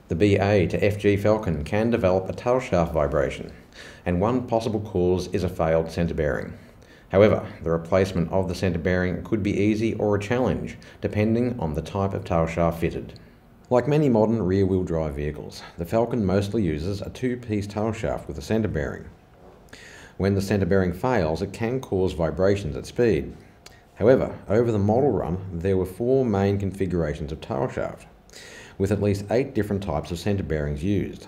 The BA to FG Falcon can develop a tailshaft vibration, and one possible cause is a failed centre bearing. However, the replacement of the centre bearing could be easy or a challenge, depending on the type of tailshaft fitted. Like many modern rear-wheel drive vehicles, the Falcon mostly uses a two-piece tailshaft with a centre bearing. When the centre bearing fails, it can cause vibrations at speed. However, over the model run, there were 4 main configurations of tailshaft, with at least 8 different types of centre bearings used.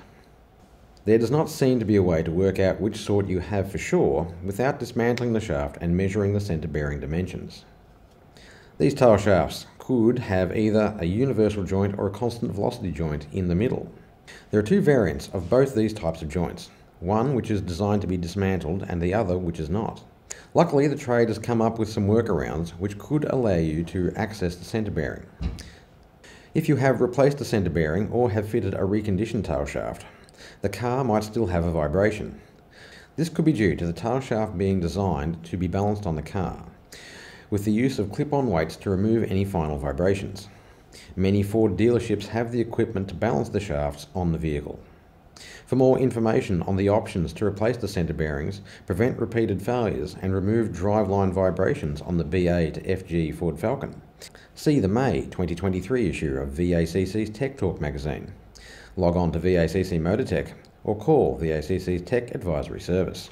There does not seem to be a way to work out which sort you have for sure without dismantling the shaft and measuring the centre bearing dimensions. These tailshafts could have either a universal joint or a constant velocity joint in the middle. There are 2 variants of both these types of joints, one which is designed to be dismantled and the other which is not. Luckily, the trade has come up with some workarounds which could allow you to access the centre bearing. If you have replaced the centre bearing or have fitted a reconditioned tailshaft, the car might still have a vibration. This could be due to the tailshaft being designed to be balanced on the car, with the use of clip-on weights to remove any final vibrations. Many Ford dealerships have the equipment to balance the shafts on the vehicle. For more information on the options to replace the centre bearings, prevent repeated failures and remove driveline vibrations on the BA to FG Ford Falcon, see the May 2023 issue of VACC's Tech Talk magazine. Log on to VACC MotorTech or call VACC's Tech Advisory Service.